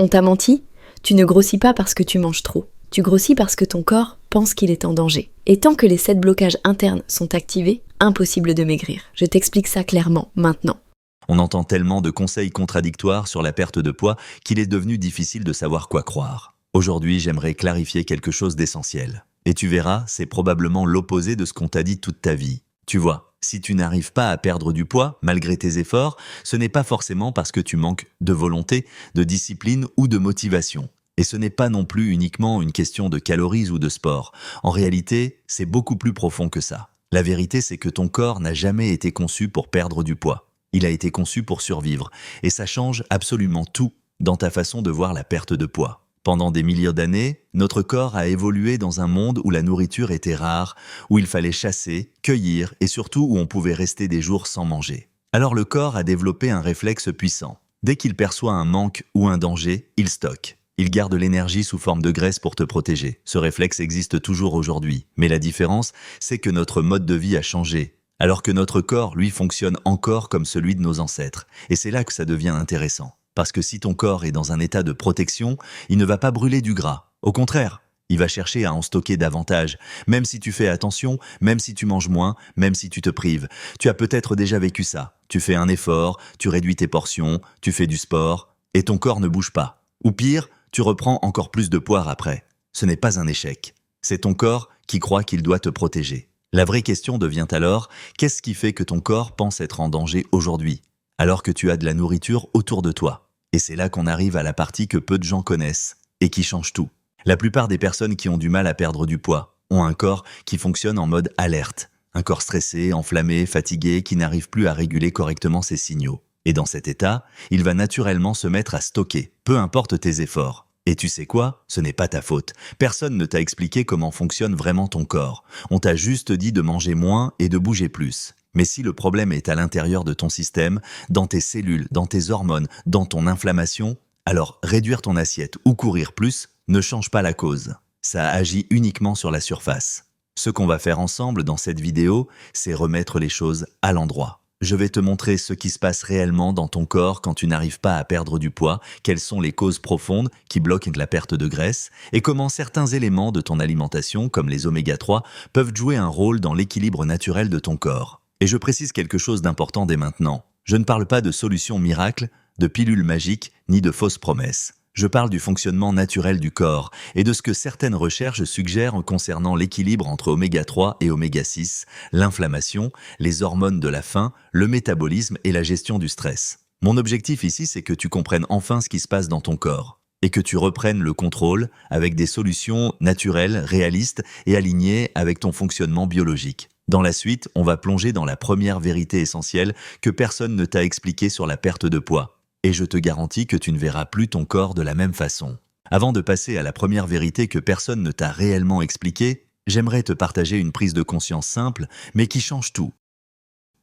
On t'a menti? Tu ne grossis pas parce que tu manges trop. Tu grossis parce que ton corps pense qu'il est en danger. Et tant que les 7 blocages internes sont activés, impossible de maigrir. Je t'explique ça clairement, maintenant. On entend tellement de conseils contradictoires sur la perte de poids qu'il est devenu difficile de savoir quoi croire. Aujourd'hui, j'aimerais clarifier quelque chose d'essentiel. Et tu verras, c'est probablement l'opposé de ce qu'on t'a dit toute ta vie. Tu vois, si tu n'arrives pas à perdre du poids, malgré tes efforts, ce n'est pas forcément parce que tu manques de volonté, de discipline ou de motivation. Et ce n'est pas non plus uniquement une question de calories ou de sport. En réalité, c'est beaucoup plus profond que ça. La vérité, c'est que ton corps n'a jamais été conçu pour perdre du poids. Il a été conçu pour survivre. Et ça change absolument tout dans ta façon de voir la perte de poids. Pendant des milliers d'années, notre corps a évolué dans un monde où la nourriture était rare, où il fallait chasser, cueillir et surtout où on pouvait rester des jours sans manger. Alors le corps a développé un réflexe puissant. Dès qu'il perçoit un manque ou un danger, il stocke. Il garde l'énergie sous forme de graisse pour te protéger. Ce réflexe existe toujours aujourd'hui. Mais la différence, c'est que notre mode de vie a changé. Alors que notre corps, lui, fonctionne encore comme celui de nos ancêtres. Et c'est là que ça devient intéressant. Parce que si ton corps est dans un état de protection, il ne va pas brûler du gras. Au contraire, il va chercher à en stocker davantage. Même si tu fais attention, même si tu manges moins, même si tu te prives. Tu as peut-être déjà vécu ça. Tu fais un effort, tu réduis tes portions, tu fais du sport, et ton corps ne bouge pas. Ou pire, tu reprends encore plus de poids après. Ce n'est pas un échec. C'est ton corps qui croit qu'il doit te protéger. La vraie question devient alors, qu'est-ce qui fait que ton corps pense être en danger aujourd'hui, alors que tu as de la nourriture autour de toi? Et c'est là qu'on arrive à la partie que peu de gens connaissent, et qui change tout. La plupart des personnes qui ont du mal à perdre du poids ont un corps qui fonctionne en mode alerte. Un corps stressé, enflammé, fatigué, qui n'arrive plus à réguler correctement ses signaux. Et dans cet état, il va naturellement se mettre à stocker, peu importe tes efforts. Et tu sais quoi? Ce n'est pas ta faute. Personne ne t'a expliqué comment fonctionne vraiment ton corps. On t'a juste dit de manger moins et de bouger plus. Mais si le problème est à l'intérieur de ton système, dans tes cellules, dans tes hormones, dans ton inflammation, alors réduire ton assiette ou courir plus ne change pas la cause. Ça agit uniquement sur la surface. Ce qu'on va faire ensemble dans cette vidéo, c'est remettre les choses à l'endroit. Je vais te montrer ce qui se passe réellement dans ton corps quand tu n'arrives pas à perdre du poids, quelles sont les causes profondes qui bloquent la perte de graisse, et comment certains éléments de ton alimentation, comme les oméga 3, peuvent jouer un rôle dans l'équilibre naturel de ton corps. Et je précise quelque chose d'important dès maintenant. Je ne parle pas de solutions miracles, de pilules magiques, ni de fausses promesses. Je parle du fonctionnement naturel du corps et de ce que certaines recherches suggèrent concernant l'équilibre entre oméga 3 et oméga 6, l'inflammation, les hormones de la faim, le métabolisme et la gestion du stress. Mon objectif ici, c'est que tu comprennes enfin ce qui se passe dans ton corps et que tu reprennes le contrôle avec des solutions naturelles, réalistes et alignées avec ton fonctionnement biologique. Dans la suite, on va plonger dans la première vérité essentielle que personne ne t'a expliquée sur la perte de poids. Et je te garantis que tu ne verras plus ton corps de la même façon. Avant de passer à la première vérité que personne ne t'a réellement expliquée, j'aimerais te partager une prise de conscience simple, mais qui change tout.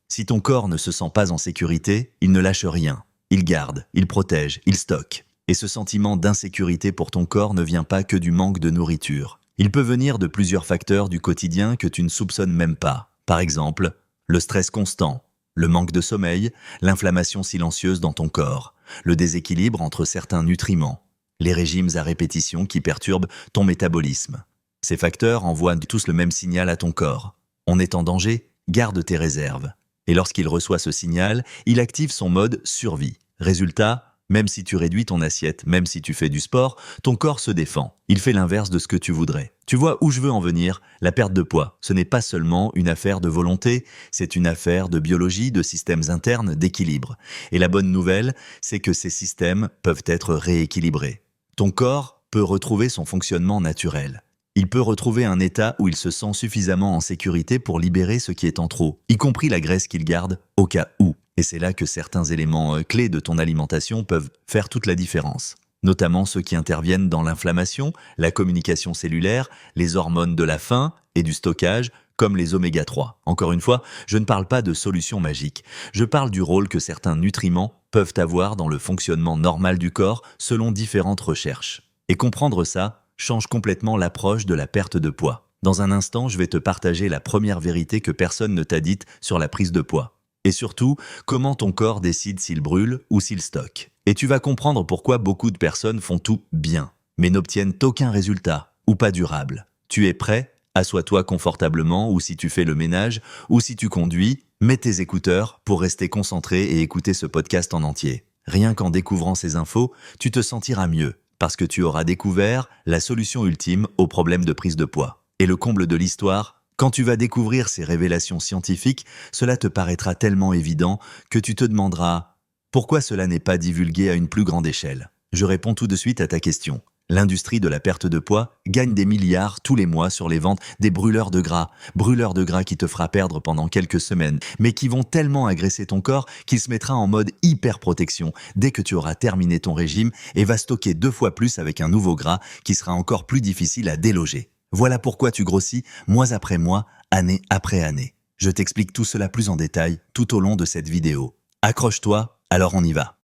Si ton corps ne se sent pas en sécurité, il ne lâche rien. Il garde, il protège, il stocke. Et ce sentiment d'insécurité pour ton corps ne vient pas que du manque de nourriture. Il peut venir de plusieurs facteurs du quotidien que tu ne soupçonnes même pas. Par exemple, le stress constant, le manque de sommeil, l'inflammation silencieuse dans ton corps, le déséquilibre entre certains nutriments, les régimes à répétition qui perturbent ton métabolisme. Ces facteurs envoient tous le même signal à ton corps. On est en danger, garde tes réserves. Et lorsqu'il reçoit ce signal, il active son mode survie. Résultat, même si tu réduis ton assiette, même si tu fais du sport, ton corps se défend. Il fait l'inverse de ce que tu voudrais. Tu vois où je veux en venir? La perte de poids, ce n'est pas seulement une affaire de volonté, c'est une affaire de biologie, de systèmes internes, d'équilibre. Et la bonne nouvelle, c'est que ces systèmes peuvent être rééquilibrés. Ton corps peut retrouver son fonctionnement naturel. Il peut retrouver un état où il se sent suffisamment en sécurité pour libérer ce qui est en trop, y compris la graisse qu'il garde au cas où. Et c'est là que certains éléments clés de ton alimentation peuvent faire toute la différence. Notamment ceux qui interviennent dans l'inflammation, la communication cellulaire, les hormones de la faim et du stockage, comme les oméga 3. Encore une fois, je ne parle pas de solution magique. Je parle du rôle que certains nutriments peuvent avoir dans le fonctionnement normal du corps selon différentes recherches. Et comprendre ça change complètement l'approche de la perte de poids. Dans un instant, je vais te partager la première vérité que personne ne t'a dite sur la prise de poids. Et surtout, comment ton corps décide s'il brûle ou s'il stocke. Et tu vas comprendre pourquoi beaucoup de personnes font tout bien, mais n'obtiennent aucun résultat, ou pas durable. Tu es prêt? Assois-toi confortablement, ou si tu fais le ménage, ou si tu conduis, mets tes écouteurs pour rester concentré et écouter ce podcast en entier. Rien qu'en découvrant ces infos, tu te sentiras mieux, parce que tu auras découvert la solution ultime au problème de prise de poids. Et le comble de l'histoire, quand tu vas découvrir ces révélations scientifiques, cela te paraîtra tellement évident que tu te demanderas pourquoi cela n'est pas divulgué à une plus grande échelle. Je réponds tout de suite à ta question. L'industrie de la perte de poids gagne des milliards tous les mois sur les ventes des brûleurs de gras qui te fera perdre pendant quelques semaines, mais qui vont tellement agresser ton corps qu'il se mettra en mode hyper-protection dès que tu auras terminé ton régime et va stocker 2 fois plus avec un nouveau gras qui sera encore plus difficile à déloger. Voilà pourquoi tu grossis mois après mois, année après année. Je t'explique tout cela plus en détail tout au long de cette vidéo. Accroche-toi, alors on y va.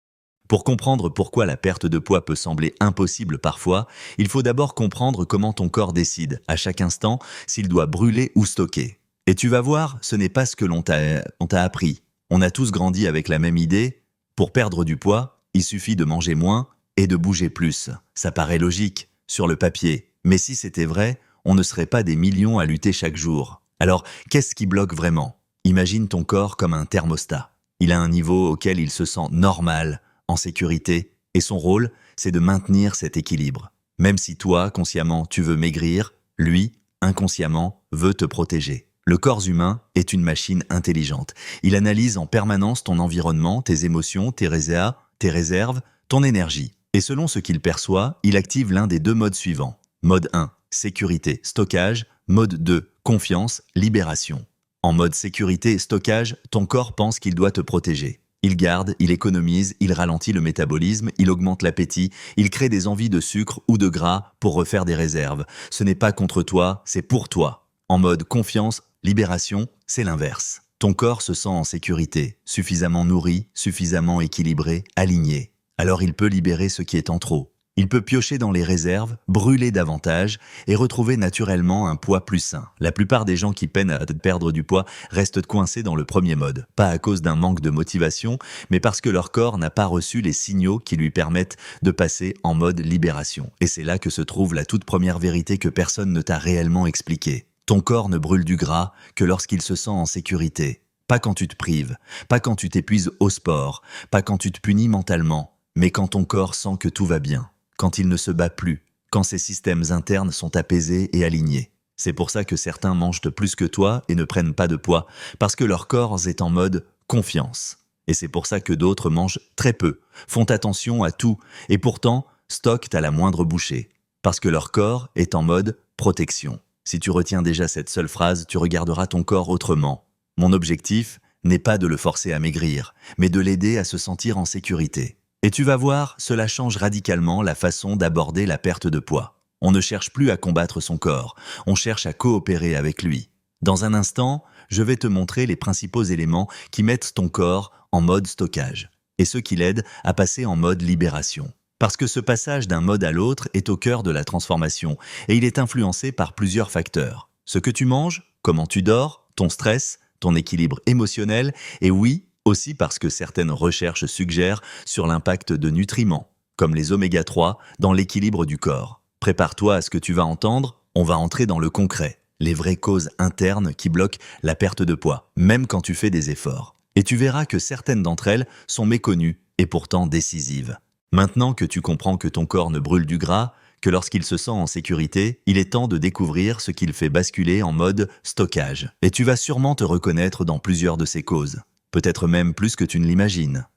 Pour comprendre pourquoi la perte de poids peut sembler impossible parfois, il faut d'abord comprendre comment ton corps décide, à chaque instant, s'il doit brûler ou stocker. Et tu vas voir, ce n'est pas ce que l'on t'a appris. On a tous grandi avec la même idée. Pour perdre du poids, il suffit de manger moins et de bouger plus. Ça paraît logique, sur le papier. Mais si c'était vrai, on ne serait pas des millions à lutter chaque jour. Alors, qu'est-ce qui bloque vraiment? Imagine ton corps comme un thermostat. Il a un niveau auquel il se sent normal, en sécurité, et son rôle, c'est de maintenir cet équilibre. Même si toi, consciemment, tu veux maigrir, lui, inconsciemment, veut te protéger. Le corps humain est une machine intelligente. Il analyse en permanence ton environnement, tes émotions, tes réserves, ton énergie. Et selon ce qu'il perçoit, il active l'un des 2 modes suivants. Mode 1, sécurité, stockage. Mode 2, confiance, libération. En mode sécurité et stockage, ton corps pense qu'il doit te protéger. Il garde, il économise, il ralentit le métabolisme, il augmente l'appétit, il crée des envies de sucre ou de gras pour refaire des réserves. Ce n'est pas contre toi, c'est pour toi. En mode confiance, libération, c'est l'inverse. Ton corps se sent en sécurité, suffisamment nourri, suffisamment équilibré, aligné. Alors il peut libérer ce qui est en trop. Il peut piocher dans les réserves, brûler davantage et retrouver naturellement un poids plus sain. La plupart des gens qui peinent à perdre du poids restent coincés dans le premier mode, pas à cause d'un manque de motivation, mais parce que leur corps n'a pas reçu les signaux qui lui permettent de passer en mode libération. Et c'est là que se trouve la toute première vérité que personne ne t'a réellement expliquée. Ton corps ne brûle du gras que lorsqu'il se sent en sécurité. Pas quand tu te prives, pas quand tu t'épuises au sport, pas quand tu te punis mentalement, mais quand ton corps sent que tout va bien. Quand il ne se bat plus, quand ses systèmes internes sont apaisés et alignés. C'est pour ça que certains mangent plus que toi et ne prennent pas de poids, parce que leur corps est en mode confiance. Et c'est pour ça que d'autres mangent très peu, font attention à tout, et pourtant stockent à la moindre bouchée, parce que leur corps est en mode protection. Si tu retiens déjà cette seule phrase, tu regarderas ton corps autrement. Mon objectif n'est pas de le forcer à maigrir, mais de l'aider à se sentir en sécurité. Et tu vas voir, cela change radicalement la façon d'aborder la perte de poids. On ne cherche plus à combattre son corps, on cherche à coopérer avec lui. Dans un instant, je vais te montrer les principaux éléments qui mettent ton corps en mode stockage et ceux qui l'aident à passer en mode libération. Parce que ce passage d'un mode à l'autre est au cœur de la transformation et il est influencé par plusieurs facteurs. Ce que tu manges, comment tu dors, ton stress, ton équilibre émotionnel et oui, aussi parce que certaines recherches suggèrent sur l'impact de nutriments, comme les oméga 3, dans l'équilibre du corps. Prépare-toi à ce que tu vas entendre, on va entrer dans le concret, les vraies causes internes qui bloquent la perte de poids, même quand tu fais des efforts. Et tu verras que certaines d'entre elles sont méconnues et pourtant décisives. Maintenant que tu comprends que ton corps ne brûle du gras, que lorsqu'il se sent en sécurité, il est temps de découvrir ce qui le fait basculer en mode stockage. Et tu vas sûrement te reconnaître dans plusieurs de ces causes. Peut-être même plus que tu ne l'imagines.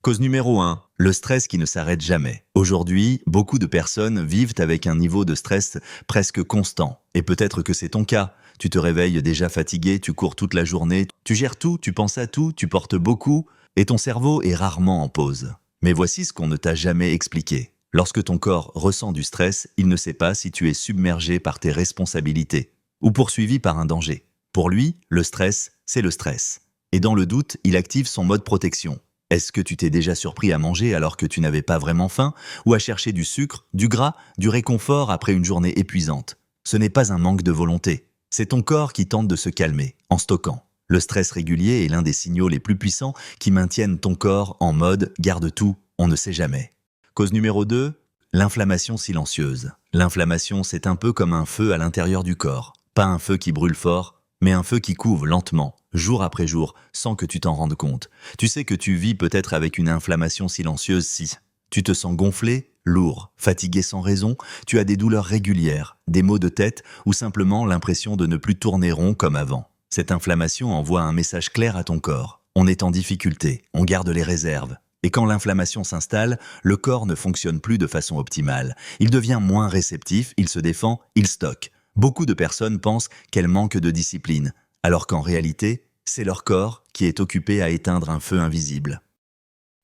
Cause numéro 1, le stress qui ne s'arrête jamais. Aujourd'hui, beaucoup de personnes vivent avec un niveau de stress presque constant. Et peut-être que c'est ton cas. Tu te réveilles déjà fatigué, tu cours toute la journée, tu gères tout, tu penses à tout, tu portes beaucoup, et ton cerveau est rarement en pause. Mais voici ce qu'on ne t'a jamais expliqué. Lorsque ton corps ressent du stress, il ne sait pas si tu es submergé par tes responsabilités ou poursuivi par un danger. Pour lui, le stress, c'est le stress. Et dans le doute, il active son mode protection. Est-ce que tu t'es déjà surpris à manger alors que tu n'avais pas vraiment faim ou à chercher du sucre, du gras, du réconfort après une journée épuisante? Ce n'est pas un manque de volonté. C'est ton corps qui tente de se calmer, en stockant. Le stress régulier est l'un des signaux les plus puissants qui maintiennent ton corps en mode « garde tout, On ne sait jamais. Cause numéro 2, l'inflammation silencieuse. L'inflammation, c'est un peu comme un feu à l'intérieur du corps. Pas un feu qui brûle fort, mais un feu qui couve lentement, jour après jour, sans que tu t'en rendes compte. Tu sais que tu vis peut-être avec une inflammation silencieuse si tu te sens gonflé, lourd, fatigué sans raison, tu as des douleurs régulières, des maux de tête ou simplement l'impression de ne plus tourner rond comme avant. Cette inflammation envoie un message clair à ton corps. On est en difficulté, on garde les réserves. Et quand l'inflammation s'installe, le corps ne fonctionne plus de façon optimale. Il devient moins réceptif, il se défend, il stocke. Beaucoup de personnes pensent qu'elles manquent de discipline, alors qu'en réalité, c'est leur corps qui est occupé à éteindre un feu invisible.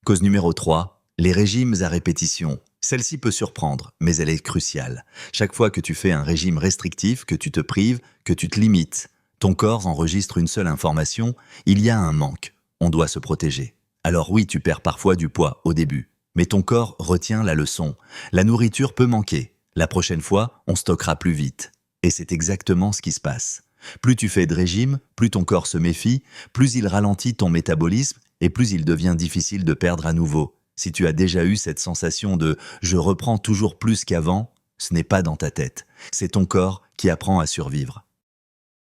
Cause numéro 3, les régimes à répétition. Celle-ci peut surprendre, mais elle est cruciale. Chaque fois que tu fais un régime restrictif, que tu te prives, que tu te limites, ton corps enregistre une seule information, il y a un manque. On doit se protéger. Alors oui, tu perds parfois du poids au début, mais ton corps retient la leçon. La nourriture peut manquer. La prochaine fois, on stockera plus vite. Et c'est exactement ce qui se passe. Plus tu fais de régime, plus ton corps se méfie, plus il ralentit ton métabolisme et plus il devient difficile de perdre à nouveau. Si tu as déjà eu cette sensation de « je reprends toujours plus qu'avant », ce n'est pas dans ta tête. C'est ton corps qui apprend à survivre.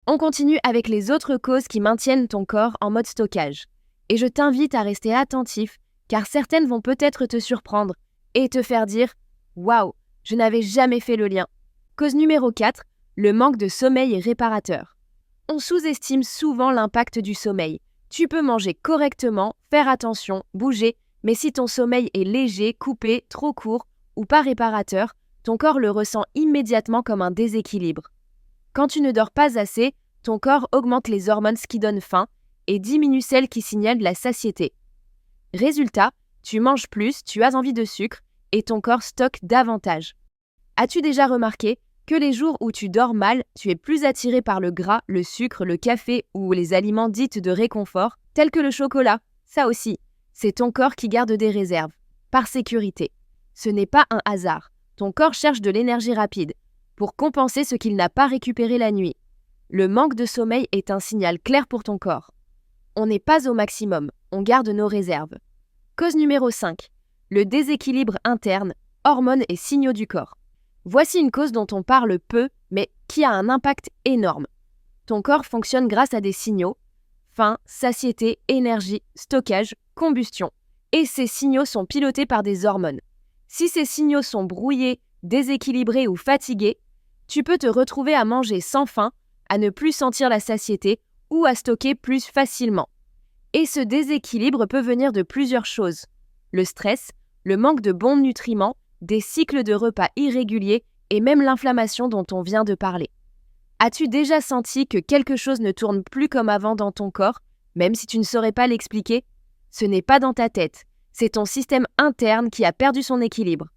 On continue avec les autres causes qui maintiennent ton corps en mode stockage. Et je t'invite à rester attentif, car certaines vont peut-être te surprendre et te faire dire « Waouh, je n'avais jamais fait le lien ». Cause numéro 4, le manque de sommeil réparateur. On sous-estime souvent l'impact du sommeil. Tu peux manger correctement, faire attention, bouger, mais si ton sommeil est léger, coupé, trop court ou pas réparateur, ton corps le ressent immédiatement comme un déséquilibre. Quand tu ne dors pas assez, ton corps augmente les hormones qui donnent faim et diminue celles qui signalent la satiété. Résultat, tu manges plus, tu as envie de sucre et ton corps stocke davantage. As-tu déjà remarqué que les jours où tu dors mal, tu es plus attiré par le gras, le sucre, le café ou les aliments dits de réconfort, tels que le chocolat? Ça aussi, c'est ton corps qui garde des réserves, par sécurité. Ce n'est pas un hasard. Ton corps cherche de l'énergie rapide pour compenser ce qu'il n'a pas récupéré la nuit. Le manque de sommeil est un signal clair pour ton corps. On n'est pas au maximum, on garde nos réserves. Cause numéro 5. Le déséquilibre interne, hormones et signaux du corps. Voici une cause dont on parle peu, mais qui a un impact énorme. Ton corps fonctionne grâce à des signaux, faim, satiété, énergie, stockage, combustion. Et ces signaux sont pilotés par des hormones. Si ces signaux sont brouillés, déséquilibrés ou fatigués, tu peux te retrouver à manger sans faim, à ne plus sentir la satiété ou à stocker plus facilement. Et ce déséquilibre peut venir de plusieurs choses. Le stress, le manque de bons nutriments, des cycles de repas irréguliers et même l'inflammation dont on vient de parler. As-tu déjà senti que quelque chose ne tourne plus comme avant dans ton corps, même si tu ne saurais pas l'expliquer? Ce n'est pas dans ta tête, c'est ton système interne qui a perdu son équilibre.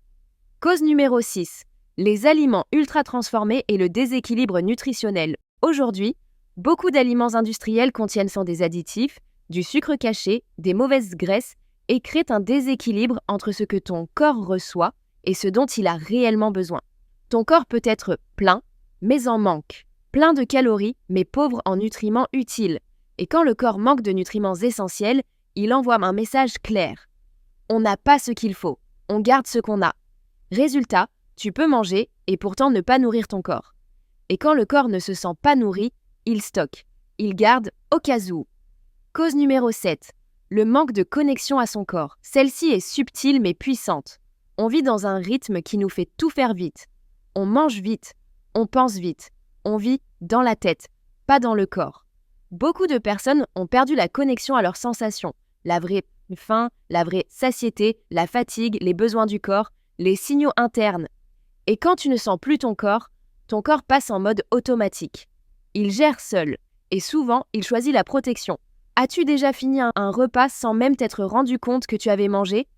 Cause numéro 6. Les aliments ultra transformés et le déséquilibre nutritionnel. Aujourd'hui, beaucoup d'aliments industriels contiennent sans des additifs, du sucre caché, des mauvaises graisses et créent un déséquilibre entre ce que ton corps reçoit et ce dont il a réellement besoin. Ton corps peut être plein, mais en manque. Plein de calories, mais pauvre en nutriments utiles. Et quand le corps manque de nutriments essentiels, il envoie un message clair. On n'a pas ce qu'il faut, on garde ce qu'on a. Résultat, tu peux manger et pourtant ne pas nourrir ton corps. Et quand le corps ne se sent pas nourri, il stocke, il garde au cas où. Cause numéro 7. Le manque de connexion à son corps. Celle-ci est subtile mais puissante. On vit dans un rythme qui nous fait tout faire vite. On mange vite, on pense vite, on vit dans la tête, pas dans le corps. Beaucoup de personnes ont perdu la connexion à leurs sensations, la vraie faim, la vraie satiété, la fatigue, les besoins du corps, les signaux internes. Et quand tu ne sens plus ton corps passe en mode automatique. Il gère seul, et souvent, il choisit la protection. As-tu déjà fini un repas sans même t'être rendu compte que tu avais mangé?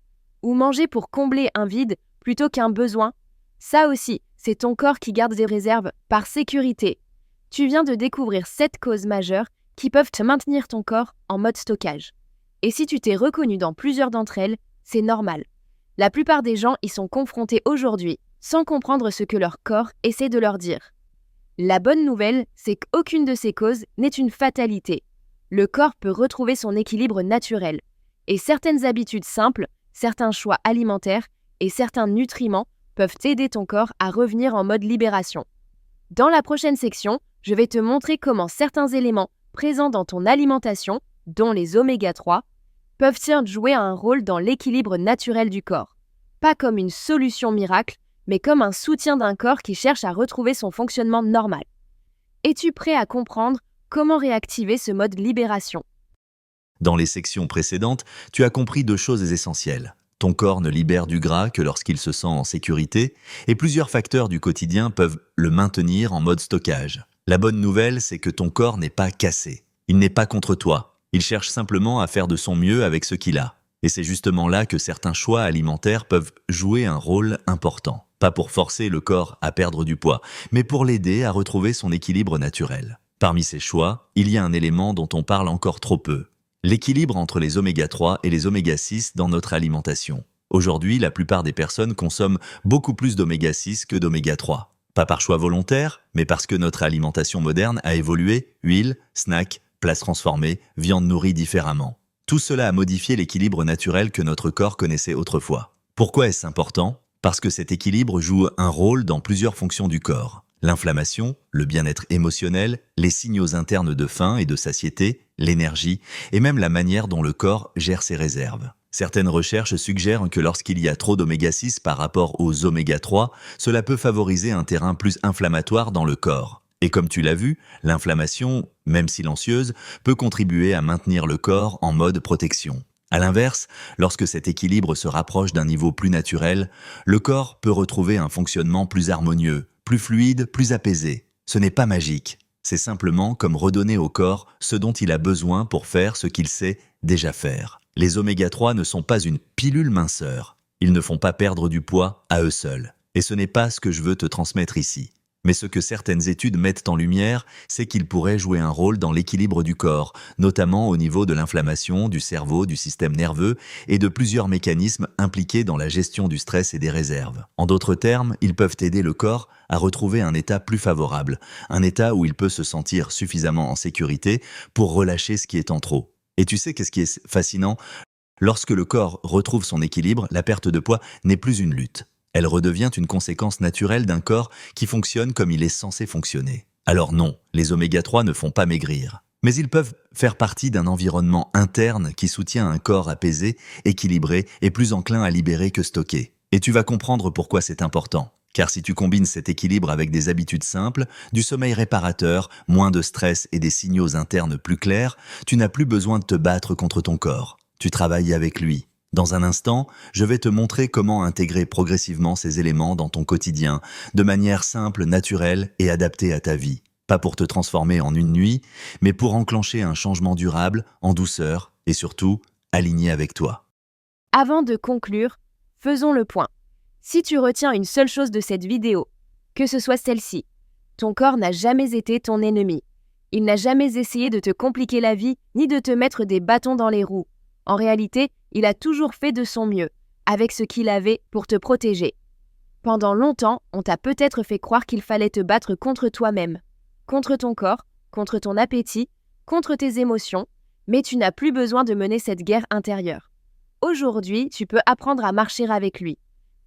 Ou manger pour combler un vide plutôt qu'un besoin? Ça aussi, c'est ton corps qui garde des réserves par sécurité. Tu viens de découvrir 7 causes majeures qui peuvent te maintenir ton corps en mode stockage. Et si tu t'es reconnu dans plusieurs d'entre elles, c'est normal. La plupart des gens y sont confrontés aujourd'hui, sans comprendre ce que leur corps essaie de leur dire. La bonne nouvelle, c'est qu'aucune de ces causes n'est une fatalité. Le corps peut retrouver son équilibre naturel. Et certaines habitudes simples, certains choix alimentaires et certains nutriments peuvent aider ton corps à revenir en mode libération. Dans la prochaine section, je vais te montrer comment certains éléments présents dans ton alimentation, dont les oméga 3, peuvent jouer un rôle dans l'équilibre naturel du corps. Pas comme une solution miracle, mais comme un soutien d'un corps qui cherche à retrouver son fonctionnement normal. Es-tu prêt à comprendre comment réactiver ce mode libération ? Dans les sections précédentes, tu as compris 2 choses essentielles. Ton corps ne libère du gras que lorsqu'il se sent en sécurité, et plusieurs facteurs du quotidien peuvent le maintenir en mode stockage. La bonne nouvelle, c'est que ton corps n'est pas cassé. Il n'est pas contre toi. Il cherche simplement à faire de son mieux avec ce qu'il a. Et c'est justement là que certains choix alimentaires peuvent jouer un rôle important. Pas pour forcer le corps à perdre du poids, mais pour l'aider à retrouver son équilibre naturel. Parmi ces choix, il y a un élément dont on parle encore trop peu. L'équilibre entre les oméga 3 et les oméga 6 dans notre alimentation. Aujourd'hui, la plupart des personnes consomment beaucoup plus d'oméga 6 que d'oméga 3. Pas par choix volontaire, mais parce que notre alimentation moderne a évolué, huile, snacks, plats transformés, viande nourrie différemment. Tout cela a modifié l'équilibre naturel que notre corps connaissait autrefois. Pourquoi est-ce important ? Parce que cet équilibre joue un rôle dans plusieurs fonctions du corps. L'inflammation, le bien-être émotionnel, les signaux internes de faim et de satiété, l'énergie et même la manière dont le corps gère ses réserves. Certaines recherches suggèrent que lorsqu'il y a trop d'oméga 6 par rapport aux oméga 3, cela peut favoriser un terrain plus inflammatoire dans le corps. Et comme tu l'as vu, l'inflammation, même silencieuse, peut contribuer à maintenir le corps en mode protection. À l'inverse, lorsque cet équilibre se rapproche d'un niveau plus naturel, le corps peut retrouver un fonctionnement plus harmonieux, plus fluide, plus apaisé. Ce n'est pas magique, c'est simplement comme redonner au corps ce dont il a besoin pour faire ce qu'il sait déjà faire. Les oméga 3 ne sont pas une pilule minceur. Ils ne font pas perdre du poids à eux seuls. Et ce n'est pas ce que je veux te transmettre ici. Mais ce que certaines études mettent en lumière, c'est qu'ils pourraient jouer un rôle dans l'équilibre du corps, notamment au niveau de l'inflammation, du cerveau, du système nerveux et de plusieurs mécanismes impliqués dans la gestion du stress et des réserves. En d'autres termes, ils peuvent aider le corps à retrouver un état plus favorable, un état où il peut se sentir suffisamment en sécurité pour relâcher ce qui est en trop. Et tu sais qu'est-ce qui est fascinant ? Lorsque le corps retrouve son équilibre, la perte de poids n'est plus une lutte. Elle redevient une conséquence naturelle d'un corps qui fonctionne comme il est censé fonctionner. Alors non, les oméga 3 ne font pas maigrir. Mais ils peuvent faire partie d'un environnement interne qui soutient un corps apaisé, équilibré et plus enclin à libérer que stocker. Et tu vas comprendre pourquoi c'est important. Car si tu combines cet équilibre avec des habitudes simples, du sommeil réparateur, moins de stress et des signaux internes plus clairs, tu n'as plus besoin de te battre contre ton corps. Tu travailles avec lui. Dans un instant, je vais te montrer comment intégrer progressivement ces éléments dans ton quotidien, de manière simple, naturelle et adaptée à ta vie. Pas pour te transformer en une nuit, mais pour enclencher un changement durable, en douceur et surtout, aligné avec toi. Avant de conclure, faisons le point. Si tu retiens une seule chose de cette vidéo, que ce soit celle-ci, ton corps n'a jamais été ton ennemi. Il n'a jamais essayé de te compliquer la vie ni de te mettre des bâtons dans les roues. En réalité, il a toujours fait de son mieux, avec ce qu'il avait pour te protéger. Pendant longtemps, on t'a peut-être fait croire qu'il fallait te battre contre toi-même, contre ton corps, contre ton appétit, contre tes émotions, mais tu n'as plus besoin de mener cette guerre intérieure. Aujourd'hui, tu peux apprendre à marcher avec lui,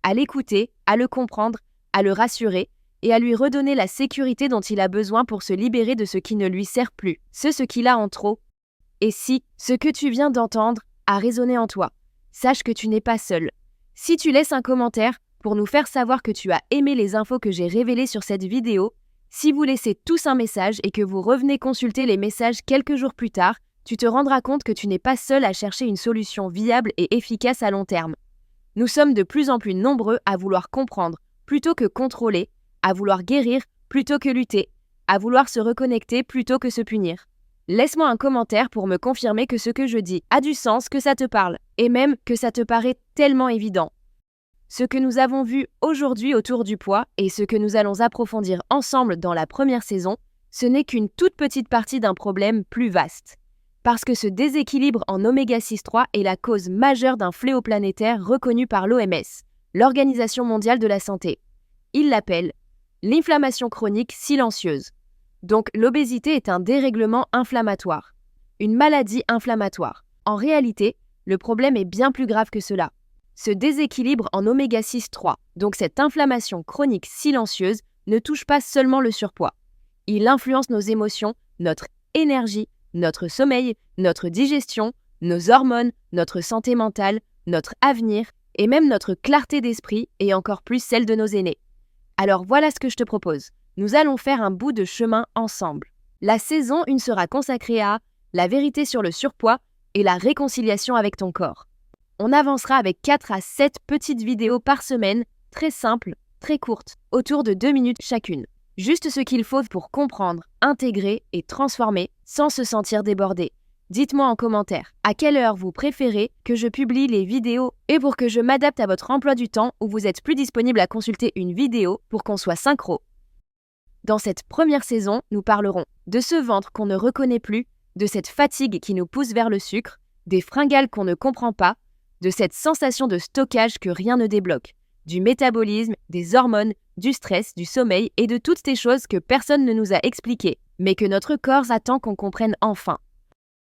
à l'écouter, à le comprendre, à le rassurer et à lui redonner la sécurité dont il a besoin pour se libérer de ce qui ne lui sert plus, ce qu'il a en trop. Et si ce que tu viens d'entendre a résonné en toi, sache que tu n'es pas seul. Si tu laisses un commentaire pour nous faire savoir que tu as aimé les infos que j'ai révélées sur cette vidéo, si vous laissez tous un message et que vous revenez consulter les messages quelques jours plus tard, tu te rendras compte que tu n'es pas seul à chercher une solution viable et efficace à long terme. Nous sommes de plus en plus nombreux à vouloir comprendre plutôt que contrôler, à vouloir guérir plutôt que lutter, à vouloir se reconnecter plutôt que se punir. Laisse-moi un commentaire pour me confirmer que ce que je dis a du sens, que ça te parle, et même que ça te paraît tellement évident. Ce que nous avons vu aujourd'hui autour du poids et ce que nous allons approfondir ensemble dans la première saison, ce n'est qu'une toute petite partie d'un problème plus vaste. Parce que ce déséquilibre en oméga 6,3 est la cause majeure d'un fléau planétaire reconnu par l'OMS, l'Organisation mondiale de la santé. Il l'appelle l'inflammation chronique silencieuse. Donc l'obésité est un dérèglement inflammatoire, une maladie inflammatoire. En réalité, le problème est bien plus grave que cela. ce déséquilibre en oméga 6,3, donc cette inflammation chronique silencieuse, ne touche pas seulement le surpoids. Il influence nos émotions, notre énergie, notre sommeil, notre digestion, nos hormones, notre santé mentale, notre avenir et même notre clarté d'esprit et encore plus celle de nos aînés. Alors voilà ce que je te propose. Nous allons faire un bout de chemin ensemble. La saison 1 sera consacrée à la vérité sur le surpoids et la réconciliation avec ton corps. On avancera avec 4 à 7 petites vidéos par semaine, très simples, très courtes, autour de 2 minutes chacune. Juste ce qu'il faut pour comprendre, intégrer et transformer sans se sentir débordé. Dites-moi en commentaire à quelle heure vous préférez que je publie les vidéos et pour que je m'adapte à votre emploi du temps où vous êtes plus disponible à consulter une vidéo pour qu'on soit synchro. Dans cette première saison, nous parlerons de ce ventre qu'on ne reconnaît plus, de cette fatigue qui nous pousse vers le sucre, des fringales qu'on ne comprend pas, de cette sensation de stockage que rien ne débloque, du métabolisme, des hormones, du stress, du sommeil et de toutes ces choses que personne ne nous a expliquées, mais que notre corps attend qu'on comprenne enfin.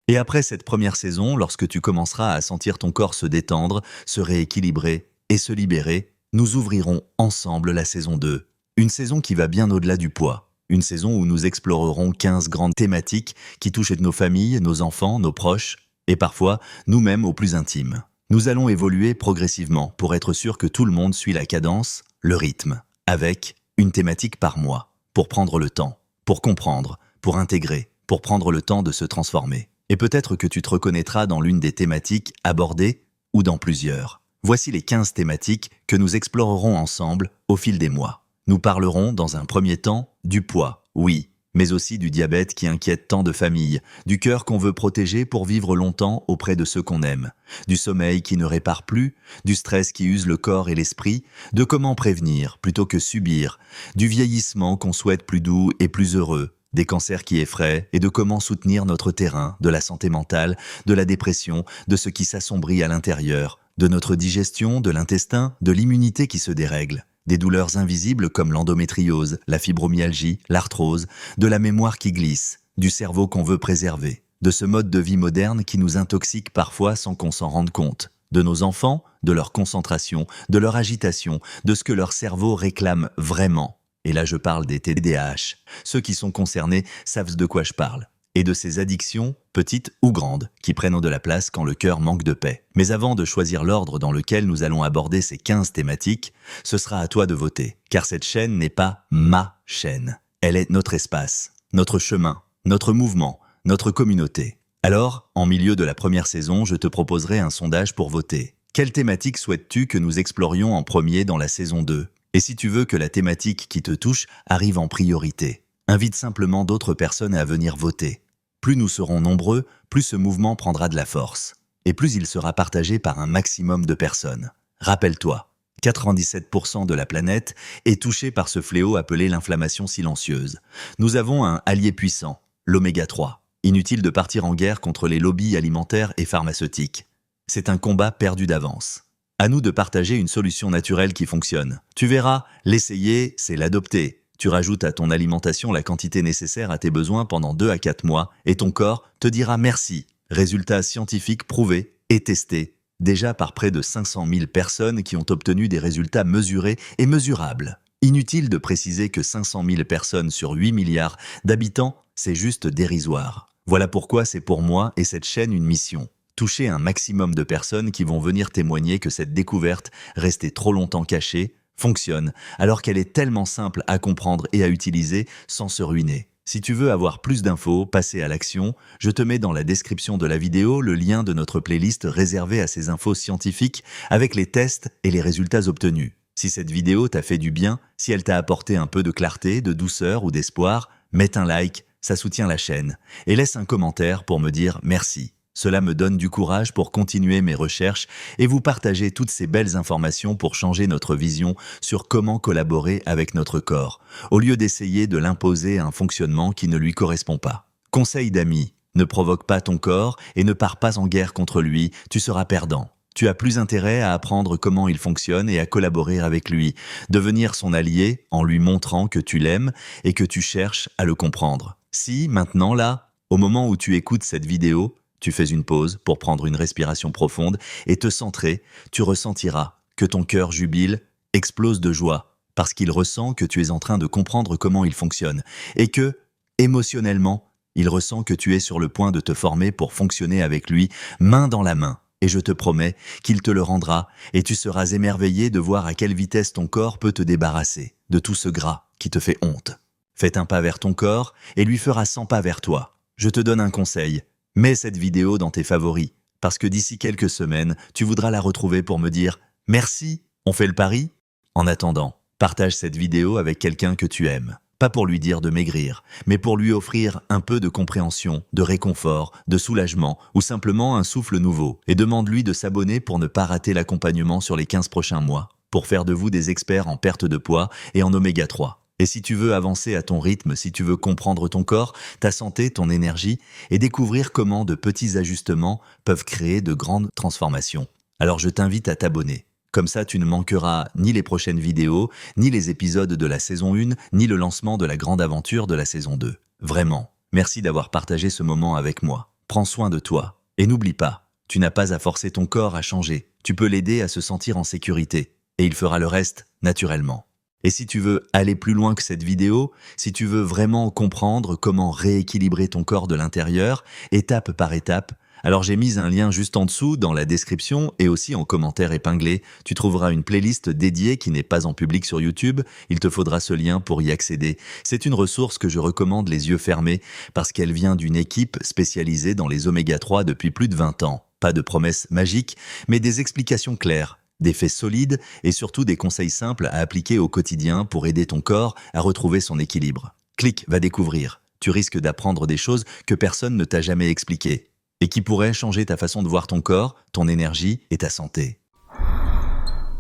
Et après cette première saison, lorsque tu commenceras à sentir ton corps se détendre, se rééquilibrer et se libérer, nous ouvrirons ensemble la saison 2. Une saison qui va bien au-delà du poids. Une saison où nous explorerons 15 grandes thématiques qui touchent nos familles, nos enfants, nos proches et parfois nous-mêmes au plus intime. Nous allons évoluer progressivement pour être sûr que tout le monde suit la cadence, le rythme, avec une thématique par mois, pour prendre le temps, pour comprendre, pour intégrer, pour prendre le temps de se transformer. Et peut-être que tu te reconnaîtras dans l'une des thématiques abordées ou dans plusieurs. Voici les 15 thématiques que nous explorerons ensemble au fil des mois. Nous parlerons dans un premier temps du poids, oui, mais aussi du diabète qui inquiète tant de familles, du cœur qu'on veut protéger pour vivre longtemps auprès de ceux qu'on aime, du sommeil qui ne répare plus, du stress qui use le corps et l'esprit, de comment prévenir plutôt que subir, du vieillissement qu'on souhaite plus doux et plus heureux, des cancers qui effraient et de comment soutenir notre terrain, de la santé mentale, de la dépression, de ce qui s'assombrit à l'intérieur, de notre digestion, de l'intestin, de l'immunité qui se dérègle, des douleurs invisibles comme l'endométriose, la fibromyalgie, l'arthrose, de la mémoire qui glisse, du cerveau qu'on veut préserver, de ce mode de vie moderne qui nous intoxique parfois sans qu'on s'en rende compte, de nos enfants, de leur concentration, de leur agitation, de ce que leur cerveau réclame vraiment. Et là je parle des TDAH. Ceux qui sont concernés savent de quoi je parle. Et de ces addictions, petites ou grandes, qui prennent de la place quand le cœur manque de paix. Mais avant de choisir l'ordre dans lequel nous allons aborder ces 15 thématiques, ce sera à toi de voter. Car cette chaîne n'est pas ma chaîne. Elle est notre espace, notre chemin, notre mouvement, notre communauté. Alors, en milieu de la première saison, je te proposerai un sondage pour voter. Quelle thématique souhaites-tu que nous explorions en premier dans la saison 2 ? Et si tu veux que la thématique qui te touche arrive en priorité, invite simplement d'autres personnes à venir voter. Plus nous serons nombreux, plus ce mouvement prendra de la force. Et plus il sera partagé par un maximum de personnes. Rappelle-toi, 97% de la planète est touchée par ce fléau appelé l'inflammation silencieuse. Nous avons un allié puissant, l'oméga 3. Inutile de partir en guerre contre les lobbies alimentaires et pharmaceutiques. C'est un combat perdu d'avance. À nous de partager une solution naturelle qui fonctionne. Tu verras, l'essayer, c'est l'adopter. Tu rajoutes à ton alimentation la quantité nécessaire à tes besoins pendant 2 à 4 mois et ton corps te dira merci. Résultats scientifiques prouvés et testés, déjà par près de 500 000 personnes qui ont obtenu des résultats mesurés et mesurables. Inutile de préciser que 500 000 personnes sur 8 milliards d'habitants, c'est juste dérisoire. Voilà pourquoi c'est pour moi et cette chaîne une mission. Toucher un maximum de personnes qui vont venir témoigner que cette découverte, restée trop longtemps cachée, fonctionne, alors qu'elle est tellement simple à comprendre et à utiliser sans se ruiner. Si tu veux avoir plus d'infos, passer à l'action, je te mets dans la description de la vidéo le lien de notre playlist réservée à ces infos scientifiques avec les tests et les résultats obtenus. Si cette vidéo t'a fait du bien, si elle t'a apporté un peu de clarté, de douceur ou d'espoir, mets un like, ça soutient la chaîne, et laisse un commentaire pour me dire merci. Cela me donne du courage pour continuer mes recherches et vous partager toutes ces belles informations pour changer notre vision sur comment collaborer avec notre corps, au lieu d'essayer de l'imposer à un fonctionnement qui ne lui correspond pas. Conseil d'amis, ne provoque pas ton corps et ne pars pas en guerre contre lui, tu seras perdant. Tu as plus intérêt à apprendre comment il fonctionne et à collaborer avec lui, devenir son allié en lui montrant que tu l'aimes et que tu cherches à le comprendre. Si, maintenant là, au moment où tu écoutes cette vidéo, Tu fais une pause pour prendre une respiration profonde et te centrer, tu ressentiras que ton cœur jubile, explose de joie, parce qu'il ressent que tu es en train de comprendre comment il fonctionne et que, émotionnellement, il ressent que tu es sur le point de te former pour fonctionner avec lui, main dans la main. Et je te promets qu'il te le rendra et tu seras émerveillé de voir à quelle vitesse ton corps peut te débarrasser de tout ce gras qui te fait honte. Fais un pas vers ton corps et lui fera 100 pas vers toi. Je te donne un conseil, mets cette vidéo dans tes favoris, parce que d'ici quelques semaines, tu voudras la retrouver pour me dire « Merci, on fait le pari ?» En attendant, partage cette vidéo avec quelqu'un que tu aimes. Pas pour lui dire de maigrir, mais pour lui offrir un peu de compréhension, de réconfort, de soulagement ou simplement un souffle nouveau. Et demande-lui de s'abonner pour ne pas rater l'accompagnement sur les 15 prochains mois, pour faire de vous des experts en perte de poids et en oméga 3. Et si tu veux avancer à ton rythme, si tu veux comprendre ton corps, ta santé, ton énergie, et découvrir comment de petits ajustements peuvent créer de grandes transformations, alors je t'invite à t'abonner. Comme ça, tu ne manqueras ni les prochaines vidéos, ni les épisodes de la saison 1, ni le lancement de la grande aventure de la saison 2. Vraiment, merci d'avoir partagé ce moment avec moi. Prends soin de toi. Et n'oublie pas, tu n'as pas à forcer ton corps à changer. Tu peux l'aider à se sentir en sécurité. Et il fera le reste naturellement. Et si tu veux aller plus loin que cette vidéo, si tu veux vraiment comprendre comment rééquilibrer ton corps de l'intérieur, étape par étape, alors j'ai mis un lien juste en dessous dans la description et aussi en commentaire épinglé. Tu trouveras une playlist dédiée qui n'est pas en public sur YouTube. Il te faudra ce lien pour y accéder. C'est une ressource que je recommande les yeux fermés parce qu'elle vient d'une équipe spécialisée dans les oméga 3 depuis plus de 20 ans. Pas de promesses magiques, mais des explications claires, des faits solides et surtout des conseils simples à appliquer au quotidien pour aider ton corps à retrouver son équilibre. Clique, va découvrir. Tu risques d'apprendre des choses que personne ne t'a jamais expliquées et qui pourraient changer ta façon de voir ton corps, ton énergie et ta santé.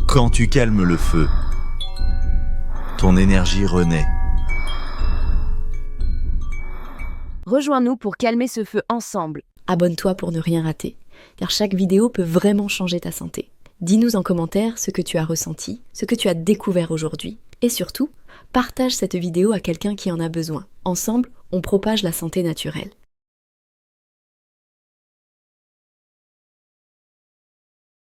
Quand tu calmes le feu, ton énergie renaît. Rejoins-nous pour calmer ce feu ensemble. Abonne-toi pour ne rien rater, car chaque vidéo peut vraiment changer ta santé. Dis-nous en commentaire ce que tu as ressenti, ce que tu as découvert aujourd'hui. Et surtout, partage cette vidéo à quelqu'un qui en a besoin. Ensemble, on propage la santé naturelle.